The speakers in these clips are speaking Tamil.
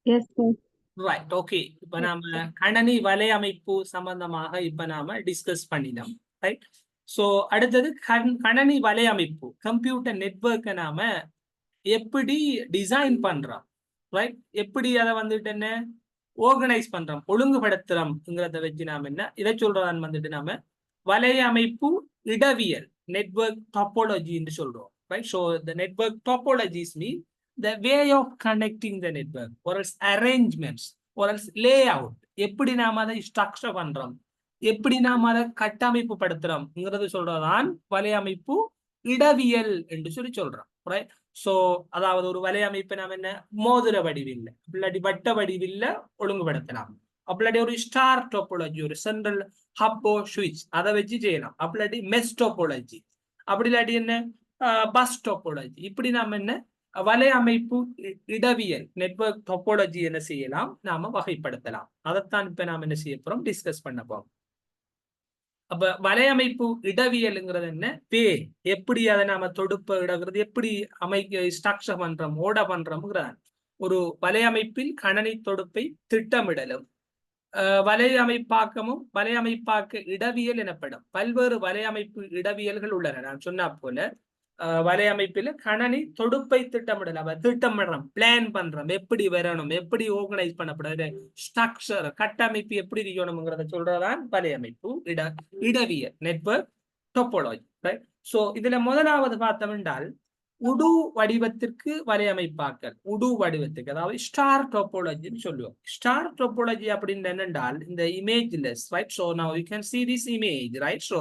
Yes, sir. Right, okay. இப்ப Yes, நாம sir. கணனி வலையமைப்பு சம்பந்தமாக இப்ப நாம டிஸ்கஸ் பண்ணினோம். ரைட். சோ அடுத்தது கணனி வலையமைப்பு, கம்ப்யூட்டர் நெட்வொர்க்கை நாம எப்படி டிசைன் பண்றோம், ரைட், எப்படி அதை வந்துட்டு என்ன ஆர்கனைஸ் பண்றோம், ஒழுங்குபடுத்துறோம்ங்கிறத வச்சு நாம என்ன இதை சொல்றதான் வந்துட்டு நாம வலையமைப்பு இடவியல், நெட்வொர்க் டாப்போலஜி என்று சொல்றோம். Right. So the network topologies mean the way of connecting the network or else arrangements or else layout, எப்படி நாம அதை ஸ்ட்ரக்சர் பண்றோம், எப்படி நாம அதை கட்டமைப்பு படுத்துறோம்ங்கிறது சொல்றதான் வலையமைப்பு இடவியல் என்று சொல்றோம். ரைட். சோ அதாவது ஒரு வலையமைப்பை நாம என்ன மோதிர வடிவில் இல்லாட்டி வட்ட வடிவில் ஒழுங்குபடுத்தலாம். அப்படி ஒரு ஸ்டார் டோபாலஜி, ஒரு சென்ட்ரல் ஹப்போ சுவிட்ச் அதை வச்சு செய்யலாம். அப்படி மெஸ் டோபாலஜி, அப்படி இல்லாட்டி என்ன பஸ் டோபாலஜி, இப்படி நாம என்ன வலையமைப்பு இடவியல் நெட்வொர்க் டோபாலஜி என்ன செய்யலாம், நாம வகைப்படுத்தலாம். அதைத்தான் இப்ப நாம என்ன செய்ய போறோம், டிஸ்கஸ் பண்ண போறோம். அப்ப வலையமைப்பு இடவியல்ங்கிறது என்ன, பே எப்படி அதை நாம தொடுப்ப இடங்கிறது, எப்படி அமைக்க ஸ்ட்ரக்சர் பண்றோம், ஓட பண்றோம்ங்கிறான். ஒரு வலையமைப்பில் கணனி தொடுப்பை திட்டமிடலும் வலையமைப்பாக்கமும் வலையமைப்பாக்க இடவியல் எனப்படும். பல்வேறு வலையமைப்பு இடவியல்கள் உள்ளன. நான் சொன்னா போல வலையமைப்பில் கணனி தொடுப்பை திட்டமிடலாம், திட்டமிடுறோம், பிளான் பண்றோம், எப்படி வரணும், எப்படி ஆர்கனைஸ் பண்ணப்படுது, ஸ்ட்ரக்சர் கட்டமைப்பு எப்படி இருக்கணும்ங்கிறத சொல்றதான் வலையமைப்பு இடவியல், நெட்வொர்க் டோபாலஜி. ரைட். சோ இதுல முதலாவது பார்த்தோம் என்றால் உடு வடிவத்திற்கு வலையமைப்பாக்கல். உடு வடிவத்துக்கு அதாவது ஸ்டார் டோபாலஜின்னு சொல்லுவோம். ஸ்டார் டோபாலஜி அப்படின்னு என்னென்றால் இந்த இமேஜ்லெஸ், right. So now you can see this image, right? So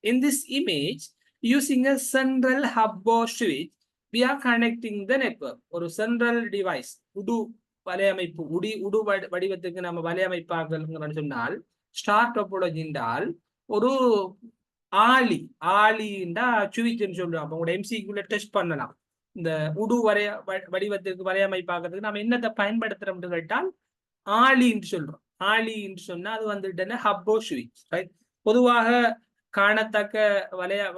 in this image using a central hub or switch we are connecting the network. ஒரு central device, உடு வலையமைப்பு, உடு வடிவத்துக்கு நம்ம வலையமைப்பாக்கல் சொன்னால் ஸ்டார் டோபாலஜி என்றால் ஒரு ஆளி, ஆளிண்டா சுவிச்சுன்னு சொல்லுவோம். அப்ப உங்களோட எம்சிக்குள்ள டெஸ்ட் பண்ணலாம். இந்த உடு வடிவத்திற்கு வலையமைப்பாக்கிறதுக்கு நம்ம என்னத்தை பயன்படுத்துறோம்னு கேட்டால் ஆளின்னு சொல்றோம். ஆளின்னு சொன்னா அது வந்துட்டு ஹப்போ சுவிச். ரைட். பொதுவாக காணத்தக்க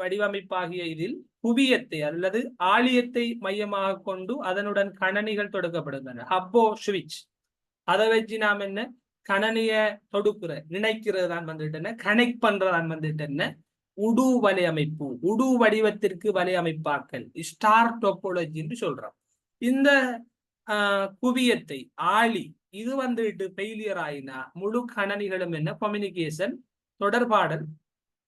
வடிவமைப்பாகிய இதில் குவியத்தை அல்லது ஆழியத்தை மையமாக கொண்டு அதனுடன் கணனிகள் தொடுக்கப்படுகின்றன. ஹப்போ சுவிச் அதை வச்சு நாம் என்ன கணனிய தொடுக்கிற நினைக்கிறது தான் வந்துட்டு கனெக்ட் பண்றதான் வந்துட்டு உடு வலையமைப்பு, உடு வடிவத்திற்கு வலையமைப்பாக்கல், ஸ்டார் டோபாலஜி என்று சொல்றோம். இந்த குவியத்தை ஆளி இது வந்துட்டு ஃபெயிலியர் ஆயினா முழு கணனிகளும் என்ன கம்யூனிகேஷன் தொடர்பாடல்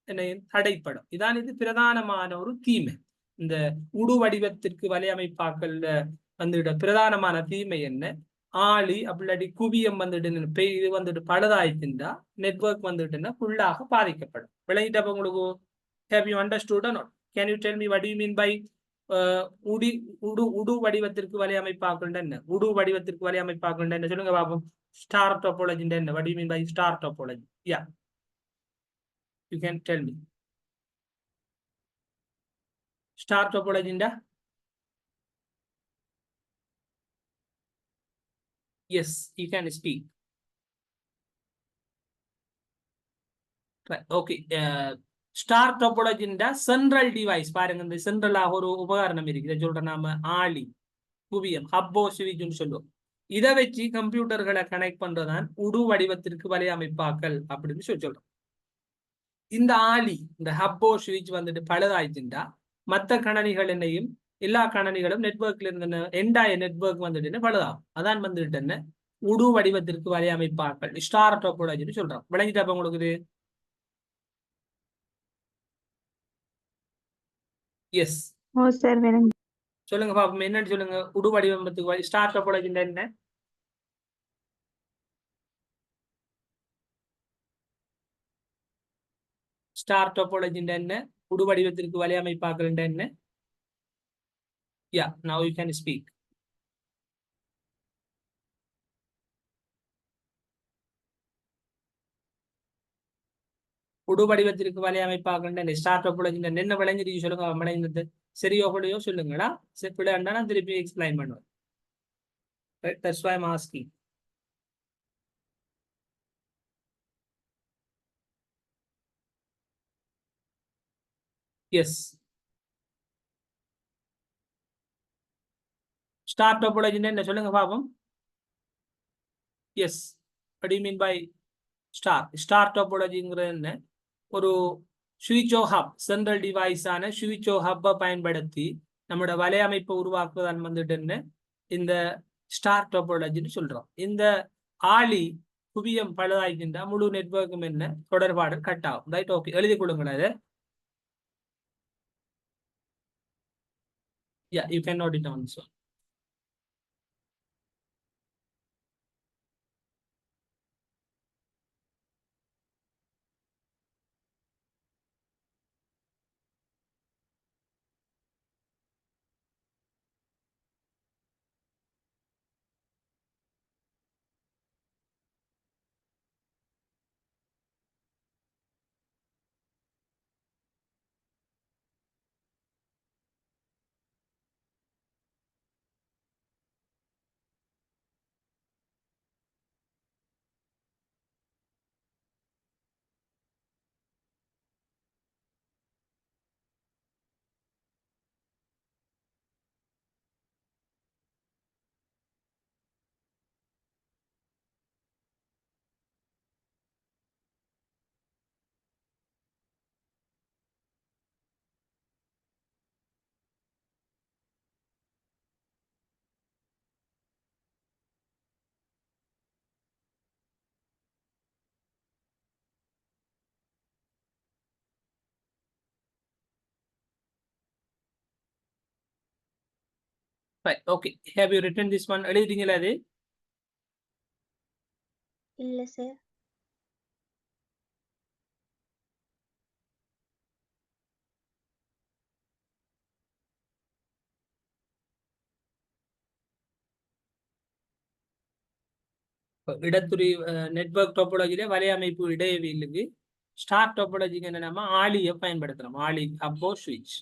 என்ன தடைப்படும். இதான் இது பிரதானமான ஒரு தீமை. இந்த உடு வடிவத்திற்கு வலையமைப்பாக்கல்ல வந்துட்டு பிரதானமான தீமை என்ன, ஆளி அப்படி குவியம் வந்துட்டு இது வந்துட்டு பழுதாயிட்டுண்டா நெட்வொர்க் வந்துட்டுன்னா ஃபுல்லாக பாதிக்கப்படும். விளங்கிட்டப்ப உங்களுக்கு have you understood or not? Can you tell me what do you mean by உடு வடிவத்திற்கு வலையமைப்பாக்கல் என்ன, உடு வடிவத்திற்கு வலையமைப்பாக்கல் என்ன சொல்லுங்க பாப்போம். ஸ்டார் டோபாலஜி என்ன, what do you mean by star topology? Yeah, you can tell me. Star topology yes, you can speak. Right. Okay. Star டோபாலஜிண்டா சென்ட்ரல் டிவைஸ் பாருங்க, இந்த சென்ட்ரலாக ஒரு உபகரணம் இருக்கு, இதை சொல்ற நாம ஆளி, குவியம், ஹப்போ சுவிச்சுன்னு சொல்லுவோம். இதை வச்சு கம்ப்யூட்டர்களை கனெக்ட் பண்றதான் உடு வடிவத்திற்கு வலையமைப்பாக்கல் அப்படின்னு சொல்றோம். இந்த ஆளி, இந்த ஹப்போ சுவிட்ச் வந்துட்டு பழுதாயிடுச்சுண்டா மற்ற கணனிகள் என்னையும் எல்லா கணனிகளும் நெட்வொர்க்ல இருந்து எண்டாய நெட்வொர்க் வந்துட்டு பழுதாகும். அதான் வந்துட்டு என்ன உடு வடிவத்திற்கு வலையமைப்பாக்கல், ஸ்டார் டோபாலஜின்னு சொல்றோம். விளங்கிட்டப்ப உங்களுக்கு இது? எஸ். ஓ சார், வேணும். சொல்லுங்க பாப்போம், என்னன்னு சொல்லுங்க. உடு வடிவமைப்புக்கு ஸ்டார் டோபாலஜி என்ன? ஸ்டார் டோபாலஜி என்ன, உடு வடிவத்திற்கு வலையமைப்பாக்கல் என்ன? Yeah, now you can speak. உடு வடிவத்திற்கு வலையமைப்பாக்கல் என்ன, ஸ்டார் டோபாலஜி என்ன விளைஞ்சிருக்கு சொல்லுங்க. விளைஞ்சது சரியோ கூடயோ சொல்லுங்களா, பிள்ளைண்டா நான் திருப்பி எக்ஸ்பிளைன் பண்ணுவேன். Right? That's why I'm asking. Yes. Star topology என்ன சொல்லுங்க பாப்போம். Yes. what do you mean by star டோபாலஜிங்கிறது என்ன? ஒரு சுவிட்சோ ஹப், சென்ட்ரல் டிவைஸான சுவிட்சோ ஹப்பை பயன்படுத்தி நம்மளோட வலையமைப்பை உருவாக்குவதான் வந்துட்டு என்ன இந்த ஸ்டார் டோபாலஜின்னு சொல்றோம். இந்த ஆளி குவியம் பழுதாகின்ற முழு நெட்வொர்க்கும் என்ன தொடர்பாடு கட் ஆகும். ரைட், ஓகே, எழுதி கொடுங்களேன் அதை. Yeah, you can note it down. So right, okay, have you written this one? எழுதிட்டீங்களா அது? இல்ல சார். இடத்துறை நெட்வொர்க் டோபாலஜில வலையமைப்பு இடையவியலுக்கு ஸ்டார் டோபாலஜிக்கு என்ன, நம்ம ஆளியை பயன்படுத்துறோம். ஆளி அப்போ சுவிட்ச்.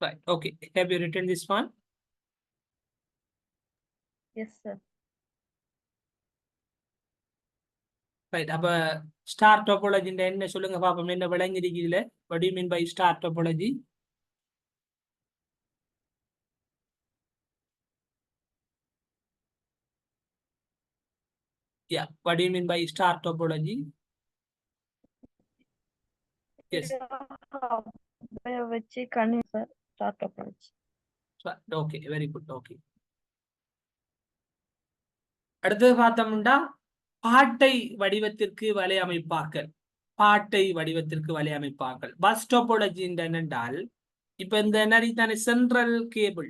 Right, okay, have you written this one? Yes sir. Right, அப்ப ஸ்டார் டோபாலஜின்ற என்ன சொல்லுங்க பாப்போம், என்ன விளங்கிருக்குதுல? what do you mean by star topology? Yeah, what do you mean by star topology? Yes, வச்சு கண்ணு sir star topology. Okay, very good, okay. அடுத்தது பார்த்தோம்னா பாட்டை வடிவத்திற்கு வலையமைப்பாக்கல். பாட்டை வடிவத்திற்கு வலையமைப்பாக்கல் பஸ் டோபாலஜி என்னென்றால், இப்ப இந்த தானே சென்ட்ரல் கேபிள்,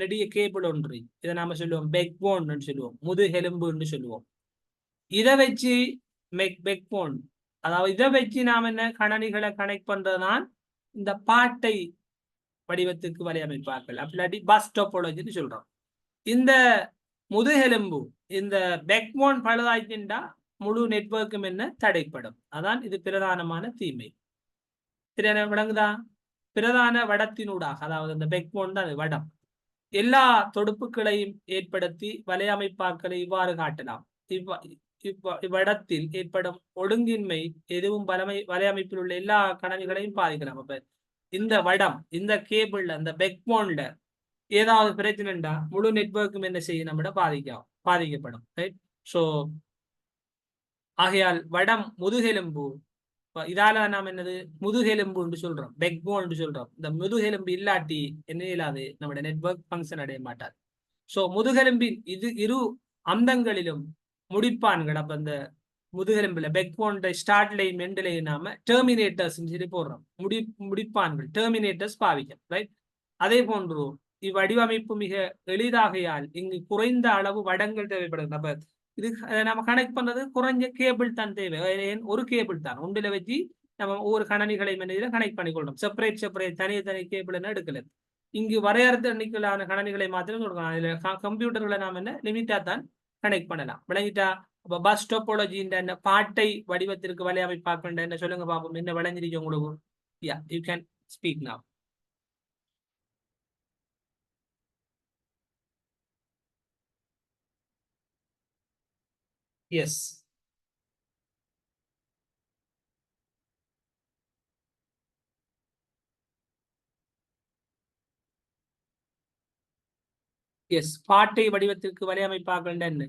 நெடிய கேபிள் ஒன்று, இதை நாம சொல்லுவோம் பெக் போன் சொல்லுவோம், முதுகெலும்புன்னு சொல்லுவோம். இதை வச்சு பெக் போன், அதாவது இதை வச்சு நாம என்ன கணனிகளை கனெக்ட் பண்றதுதான் இந்த பாட்டை வடிவத்திற்கு வலையமைப்பாக்கல், அப்படி பஸ் டோபாலஜின்னு சொல்றோம். இந்த முதுகெலும்பு, இந்த பெக்போன் பழுதாயிட்டா முழு நெட்வொர்க்கும் என்ன தடைப்படும். அதான் இது பிரதானமான தீமை. விளங்குதா? பிரதான வடத்தினூடாக, அதாவது இந்த பெக்போன் தான் வடம், எல்லா தொடுப்புகளையும் ஏற்படுத்தி வலையமைப்பாக்களை இவ்வாறு காட்டலாம். இவ்வடத்தில் ஏற்படும் ஒழுங்கின்மை எதுவும் வலையமைப்பில் உள்ள எல்லா கணனிகளையும் பாதிக்கலாம். அப்ப இந்த வடம், இந்த கேபிள்ல, இந்த பெக்போன்ல ஏதாவது பிரச்சனைண்டா முழு நெட்வொர்க்கும் என்ன செய்யும், நம்மட பாதிக்கப்படும். ரைட், ஸோ ஆகையால் வடம் முதுகெலும்பு, இதால நாம் என்னது முதுகெலும்பு சொல்றோம், பெக்போன் சொல்றோம். இந்த முதுகெலும்பு இல்லாட்டி என்ன இல்லாது நம்மட நெட்வொர்க் ஃபங்க்ஷன் அடைய மாட்டாது. ஸோ முதுகெலும்பின் இரு அந்தங்களிலும் முடிப்பான்கள். அப்ப இந்த முதுகெலும்புல பெக்போன் ஸ்டார்ட் லைன் எண்ட் லைன் நாம டெர்மினேட்டர்ஸ் சொல்லி போடுறோம், முடிப்பான்கள், டெர்மினேட்டர்ஸ் பாவிக்கும். ரைட், அதே போன்று இவ்வடிவமைப்பு மிக எளிதாகையால் இங்கு குறைந்த அளவு வடங்கள் தேவைப்படுது. அப்ப இது நம்ம கனெக்ட் பண்றது குறைஞ்ச கேபிள் தான் தேவை. ஒரு கேபிள் தான் ஒன்றில் வச்சு நம்ம ஒவ்வொரு கணனிகளை கனெக்ட் பண்ணிக்கொள்ளணும். செப்பரேட் தனி கேபிள் என்ன எடுக்கல. இங்கு வரையறுத்த எண்ணிக்கையிலான கணனிகளை மாத்திரம் கொடுக்கலாம். அதுல கம்ப்யூட்டர்களை நாம என்ன லிமிட்டா தான் கனெக்ட் பண்ணலாம். விளங்கிட்டா? அப்ப பஸ் டோபாலஜின்ற என்ன பாட்டை வடிவத்திற்கு வலையமைப்பாக்க என்ன சொல்லுங்க பாப்போம், என்ன விளங்கிருக்கு உங்களுக்கு? Yeah, you can speak now. Yes. Yes. பாட்டை வடிவத்திற்கு வலையமைப்பாக்கள் என்ன?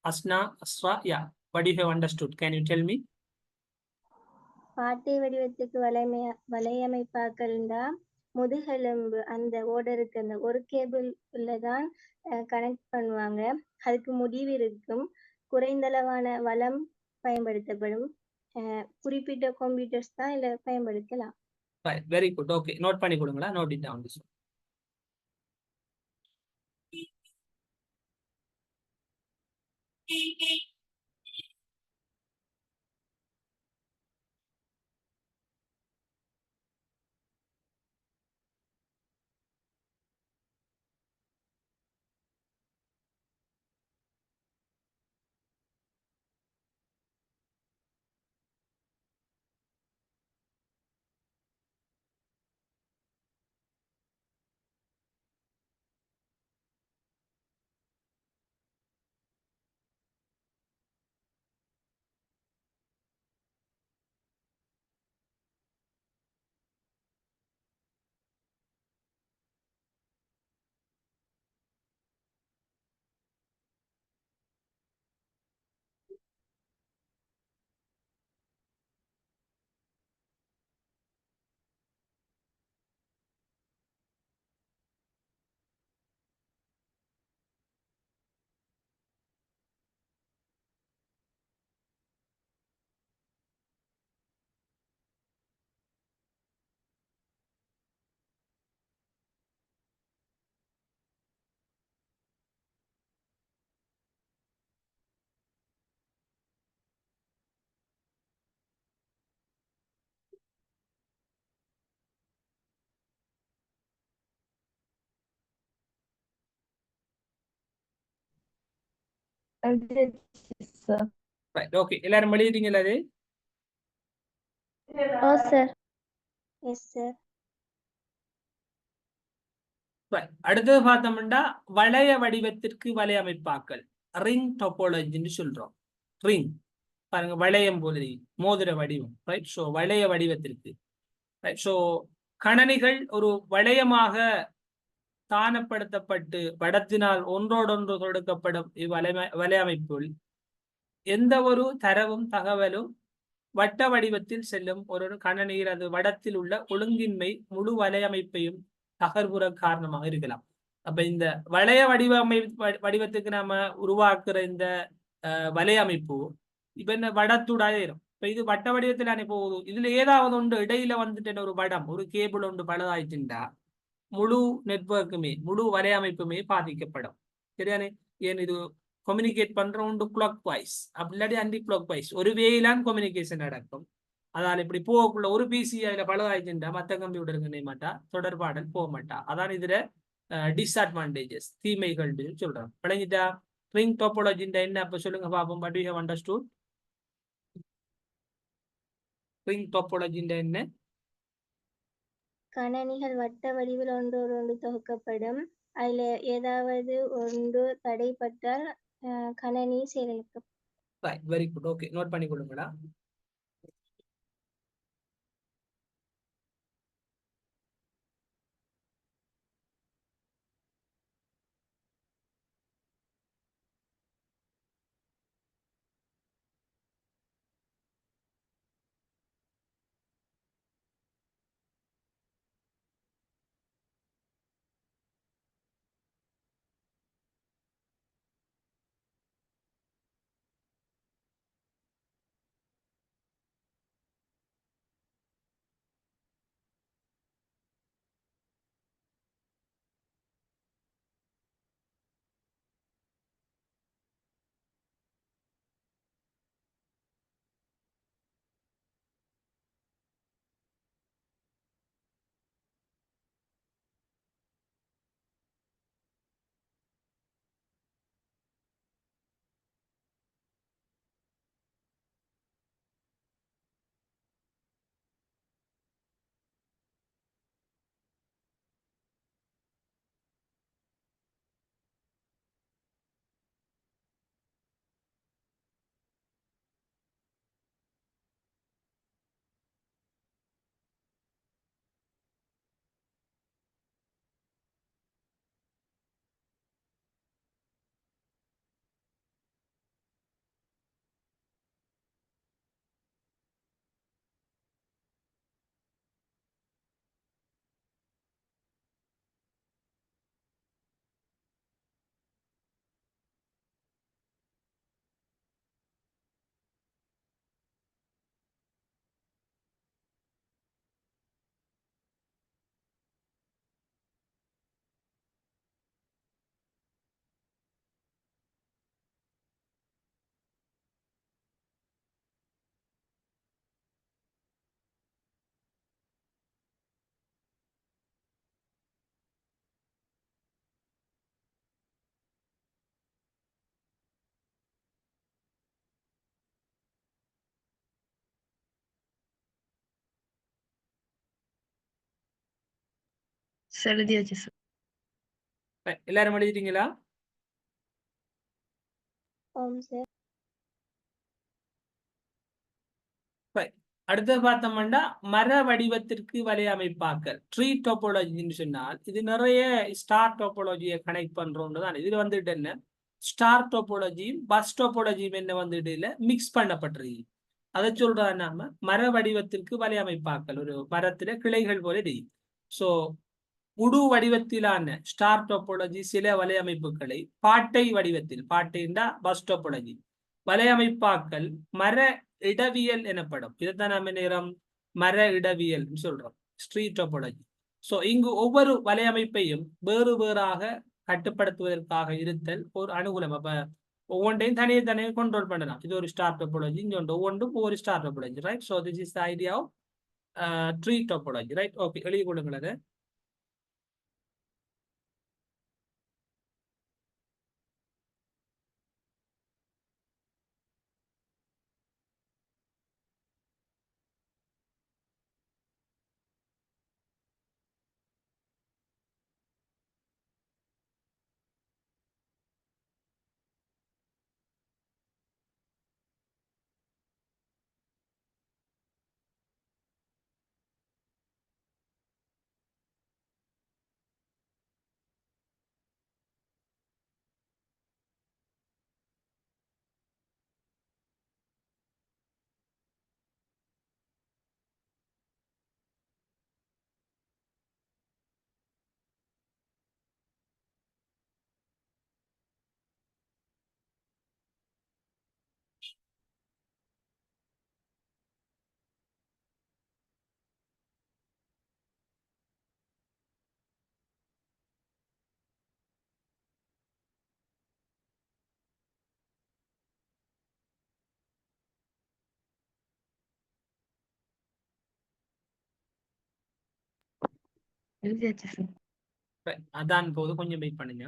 அஸ்னா, அஸ்ரா, யா. What you have understood? Can you tell me? பாட்டை வடிவத்துக்கு வலையமைப்பாக்கள்னா முதுகெலும்பு அந்த ஓடருக்கு அந்த ஒரு கேபிள் உள்ளதான் கனெக்ட் பண்ணுவாங்க. அதுக்கு முடிவு இருக்கும். குறைந்தளவான வளம் பயன்படுத்தப்படும். குறிப்பிட்ட கம்ப்யூட்டர்ஸ் தான் இதில் பயன்படுத்தலாம். Right. Very good. Okay. Note பண்ணி கொடுங்களா? Note it down this. Right. Okay. எல்லாரும் எழுதிட்டீங்களா அது? Oh sir. Yes sir. Right. அடுத்தது பார்த்தோம்னா வளைய வடிவத்திற்கு வலையமைப்பாக்கள் ரிங் டோபாலஜின்னு சொல்றோம். ரிங் பாருங்க, வளையம் போல மோதிர வடிவம். ரைட். ஸோ வளைய வடிவத்திற்கு ரைட். ஸோ கணனிகள் ஒரு வளையமாக தானப்படுத்தப்பட்டு படத்தினால் ஒன்றோடொன்று கொடுக்கப்படும் வலையமைப்புள் எந்த ஒரு தரவும் தகவலும் வட்ட வடிவத்தில் செல்லும் ஒரு கணனியில் அது வடத்தில் உள்ள ஒழுங்கின்மை முழு வலையமைப்பையும் தகர்வுற காரணமாக இருக்கலாம். அப்ப இந்த வளைய வடிவத்துக்கு நாம உருவாக்குற இந்த வலையமைப்பு இப்ப என்ன வடத்துடாயிரும். இப்ப இது வட்ட வடிவத்தில் போகுது. இதுல ஏதாவது ஒன்று இடையில வந்துட்டு ஒரு வடம் ஒரு கேபிள் ஒன்று பழுதாயிட்டுண்டா முழு நெட்வொர்க்குமே முழு வலையமைப்புமே பாதிக்கப்படும். சரியானே? ஏன் இது கம்யூனிகேட் பண்றோம் கிளாக் வைஸ் அப்படி இல்லாட்டி ஆன்டி கிளாக் வைஸ் ஒரு வேயிலான் கம்யூனிகேஷன் நடக்கும். அதால் இப்படி போகக்குள்ள ஒரு பிசி அதுல பழுதாயிட்டுண்டா மற்ற கம்ப்யூட்டருக்கு நினைய மாட்டா, தொடர்பாடல் போக மாட்டா. அதான் இதுல டிஸ்அட்வான்டேஜஸ் தீமைகள் சொல்றோம். விளங்கிட்டா? ரிங் டோபாலஜி என்ன அப்ப சொல்லுங்க பாப்போம். But you have understood ring topology என்ன? கணனிகள் வட்ட வடிவில் ஒன்றோடொன்று தொகுக்கப்படும். அதில் ஏதாவது ஒன்று தடைப்பட்டால் கணனி செயலிழக்கும். Very good. ஓகே. நோட் பண்ணி கொடுங்களா? எழுதியாச்சு சார். எல்லாரும் எழுதிட்டீங்களா? ஆம் சார். அடுத்தது பார்த்தோம்னா மர வடிவத்திற்கு வலையமைப்பாக்கல் ட்ரீ டோபாலஜின்னு சொன்னால் இது நிறைய ஸ்டார் டோபாலஜியை கனெக்ட் பண்றோம்னு தான். இதுல வந்துட்டு என்ன ஸ்டார் டோபாலஜியும் பஸ் டோபாலஜியும் என்ன வந்துட்டு இல்ல மிக்ஸ் பண்ணப்பட்டிருக்கு. அதை சொல்றா நாம மர வடிவத்திற்கு வலையமைப்பாக்கல். ஒரு மரத்துல கிளைகள் போல தெரியும். ஸோ முழு வடிவத்திலான ஸ்டார் டோபாலஜி சில வலையமைப்புகளை பாட்டை வடிவத்தில், பாட்டைண்டா பஸ் டோபாலஜி வலையமைப்பாக்கல் மர இடவியல் எனப்படும். இதைத்தான் நம்ம நேரம் மர இடவியல் சொல்றோம், ஸ்ட்ரீட் டோபாலஜி. ஸோ இங்கு ஒவ்வொரு வலையமைப்பையும் வேறு வேறாக கட்டுப்படுத்துவதற்காக இருத்தல் ஒரு அனுகூலம். அப்ப ஒவ்வொன்றையும் தனியே தனியே கண்ட்ரோல் பண்ணலாம். இது ஒரு ஸ்டார் டோபாலஜி, இங்க ஒவ்வொன்றும் ஒவ்வொரு star topology, right? So this is the idea of tree topology, right? Okay, எழுதி கொள்ளுங்கள் அதை. எழுதியாச்சு சார். அதான் போது, கொஞ்சம் வெயிட் பண்ணுங்க.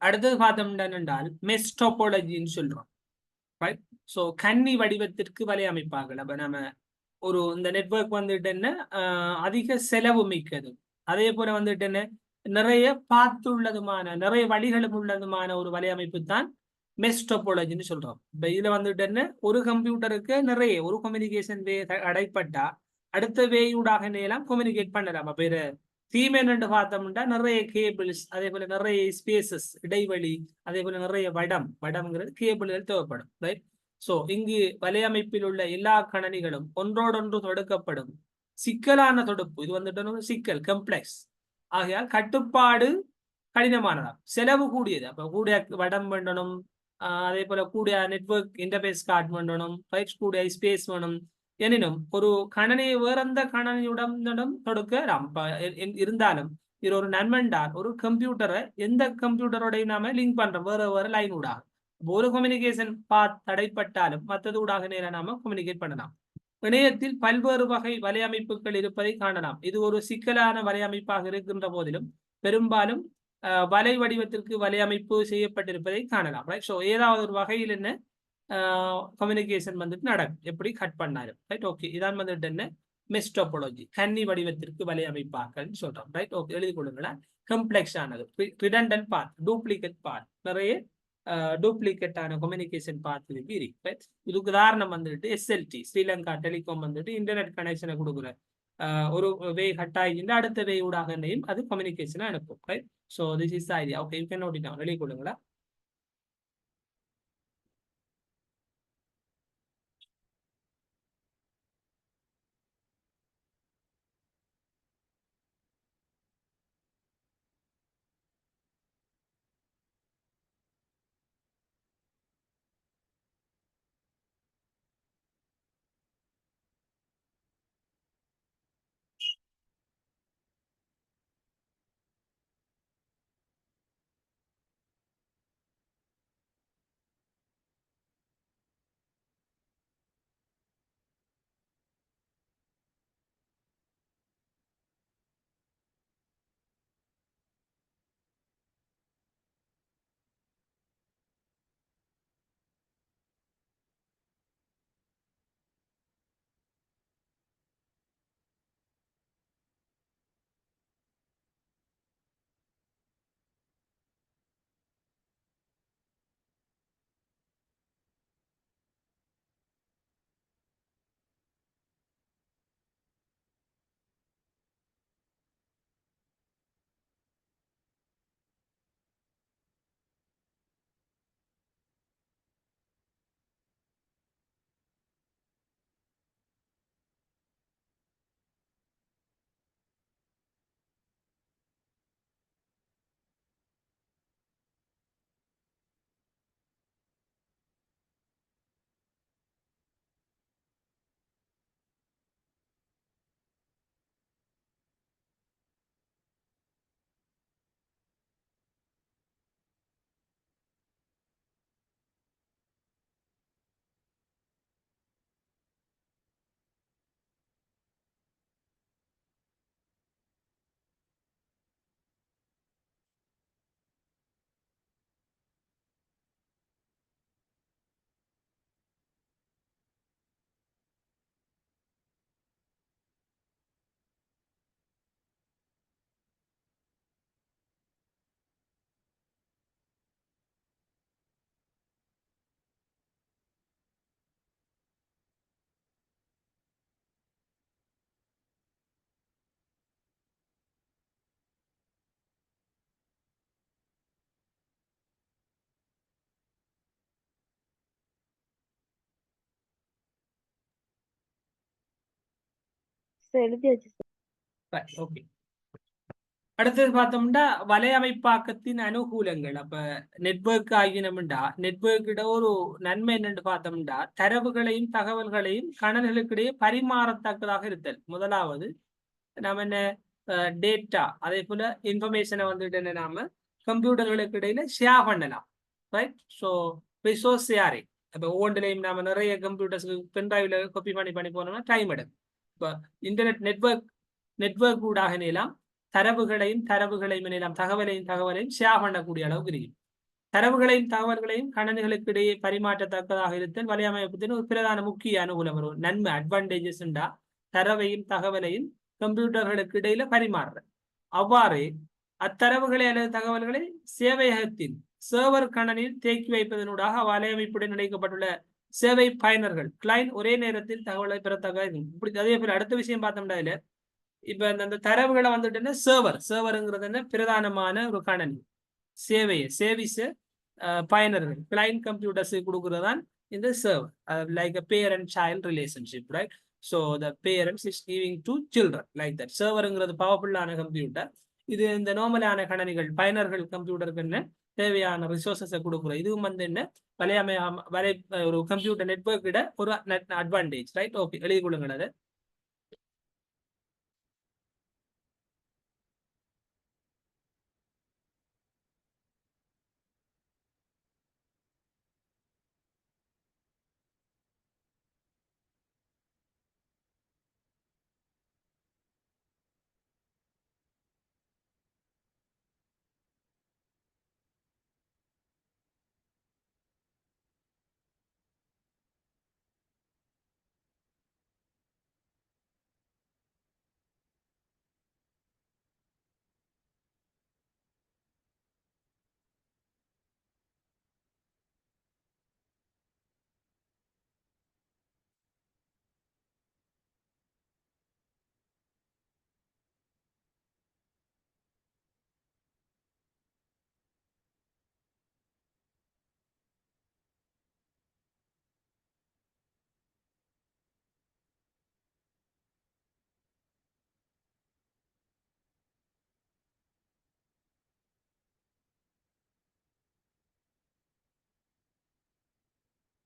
அடுத்தது பார்த்தோம்னா என்றால் மெஷ் டோபாலஜின்னு சொல்றோம். ஸோ கன்னி வடிவத்திற்கு வலையமைப்பார்கள். அப்ப நம்ம ஒரு இந்த நெட்வொர்க் வந்துட்டு என்ன அதிக செலவு மிக்கது, அதே போல வந்துட்டு என்ன நிறைய பார்த்துள்ளதுமான நிறைய வழிகளும் உள்ளதுமான ஒரு வலையமைப்பு தான் மெஷ் டோபாலஜின்னு சொல்றோம். இப்ப இதுல வந்துட்டு என்ன ஒரு கம்ப்யூட்டருக்கு நிறைய ஒரு கம்யூனிகேஷன் வே அடைப்பட்டா அடுத்த வேயூடாக எல்லாம் கம்யூனிகேட் பண்ணலாம். அப்ப தீமை என்று பார்த்தோம்னா நிறைய கேபிள்ஸ், அதே போல நிறைய ஸ்பேசஸ் இடைவெளி, அதே போல நிறைய வடம்ங்கிறது கேபிள்கள் தேவைப்படும், ரைட்? ஸோ இங்கு வலையமைப்பில் உள்ள எல்லா கணனிகளும் ஒன்றோடொன்று தொடுக்கப்படும் சிக்கலான தொடுப்பு. இது வந்துட்டு சிக்கல், கம்ப்ளெக்ஸ். ஆகையால் கட்டுப்பாடு கடினமானதா, செலவு கூடியது. அப்ப கூட வடம் பண்ணணும், அதே போல கூடிய நெட்வொர்க் இன்டர்ஃபேஸ் கார்டு வேணும், ரைட், கூடிய ஸ்பேஸ் வேணும். எனினும் ஒரு கணனியை வேற எந்த கணனியுடன் தொடுக்கலாம். இருந்தாலும் இது ஒரு நன்மண்டால் ஒரு கம்ப்யூட்டரை எந்த கம்ப்யூட்டரோடையும் நாம லிங்க் பண்றோம் வேற வேற லைன் ஊடாக. ஒரு கம்யூனிகேஷன் பாத் தடைப்பட்டாலும் மற்றது ஊடாக நேரம் நாம கம்யூனிகேட் பண்ணலாம். இணையத்தில் பல்வேறு வகை வலையமைப்புகள் இருப்பதை காணலாம். இது ஒரு சிக்கலான வலையமைப்பாக இருக்கின்ற போதிலும் பெரும்பாலும் வலை வடிவத்திற்கு வலையமைப்பு செய்யப்பட்டிருப்பதை காணலாம். ரைட், ஸோ ஏதாவது ஒரு வகையில் என்ன கம்யூனிகேஷன் வந்துட்டு நடக்கும், எப்படி கட் பண்ணாலும். ரைட், ஓகே, இதான் வந்துட்டு என்ன மெஷ் டோபாலஜி, கன்னி வடிவத்திற்கு வலையமைப்பாக்கள் சொல்றோம். ரைட், ஓகே, எழுதி கொள்ளுங்களேன். கம்ப்ளெக்ஸ் ஆனது, ரிடண்டன்ட் பாத், டூப்ளிகேட் பாத், நிறைய டூப்ளிகேட்டான கம்யூனிகேஷன் பாத் இருக்கு. இதுக்கு உதாரணம் வந்துட்டு எஸ்எல்டி, ஸ்ரீலங்கா டெலிகாம் வந்துட்டு இன்டர்நெட் கனெக்ஷனை கொடுக்குற ஒரு வே கட் ஆகின்ற அடுத்த வே ஊடாக அது கம்யூனிகேஷனை அனுப்பும். Right, so this is idea. Okay, you can note it down. எழுதி கொள்ளுங்களா. எழுதி வச்சு ஓகே, அடுத்தது பார்த்தோம்னா வலையமைப்பாக்கத்தின் அனுகூலங்கள். அப்ப நெட்வொர்க் ஆகினோம்டா நெட்வொர்க்கிட ஒரு நன்மை என்னன்னு பார்த்தோம்னா தரவுகளையும் தகவல்களையும் கணல்களுக்கிடையே பரிமாறத்தக்கதாக இருத்தல். முதலாவது நாம என்ன டேட்டா அதே போல இன்ஃபர்மேஷனை வந்துட்டு என்ன நாம கம்ப்யூட்டர்களுக்கு இடையில ஷேர் பண்ணலாம். Right, so resource sharing. இப்போ ஒவ்வொன்றிலையும் நாம நிறைய கம்ப்யூட்டர்ஸ் பென்ட்ரைவ்ல காப்பி பண்ணி போனோம்னா டைம் எடுக்கும். இப்போ இன்டர்நெட் நெட்வொர்க் ஊடாக நிலாம் தரவுகளையும் நிலாம் தகவலையும் ஷேர் பண்ணக்கூடிய அளவுக்கு இருக்கும். தரவுகளையும் தகவல்களையும் கணனிகளுக்கு இடையே பரிமாற்றத்தக்கதாக இருத்தல் வலையமைப்பத்தின் ஒரு பிரதான முக்கிய அனுகூலம். ஒரு நன்மை அட்வான்டேஜஸ் தரவையும் தகவலையும் கம்ப்யூட்டர்களுக்கு இடையில பரிமாறுற. அவ்வாறு அத்தரவுகளை அல்லது தகவல்களை சேவையகத்தின் சர்வர் கணனில் தேக்கி வைப்பதனூடாக வலையமைப்புடன் இணைக்கப்பட்டுள்ள சேவை பயனர்கள் கிளைண்ட் ஒரே நேரத்தில் தகவலை பெறத்தக்க இப்படி. அதே போல அடுத்த விஷயம் பார்த்தோம்னா இதுல இப்ப இந்த தரவுகளை வந்துட்டு சர்வருங்கிறது என்ன பிரதானமான ஒரு கணனி சேவிஸ் பயனர்கள் கிளைண்ட் கம்ப்யூட்டர்ஸ் கொடுக்கறதான் இந்த server, like a parent child relationship, right? So the parents is giving to children like that. சர்வருங்கிறது பவர்ஃபுல்லான கம்ப்யூட்டர். இது இந்த நார்மலான கணனிகள் பயனர்கள் கம்ப்யூட்டருக்கு என்ன தேவையான ரிசோர்ஸஸை கொடுக்குற. இதுவும் வந்து என்ன வலை ஒரு கம்ப்யூட்டர் நெட்வொர்க் இட ஒரு அட்வான்டேஜ், ரைட்? ஓகே, எழுதி கொள்ளுங்கள் அதை.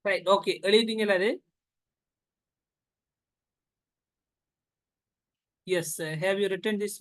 ரைட், ஓகே, எழுதிட்டீங்களா அது? Yes, have you written this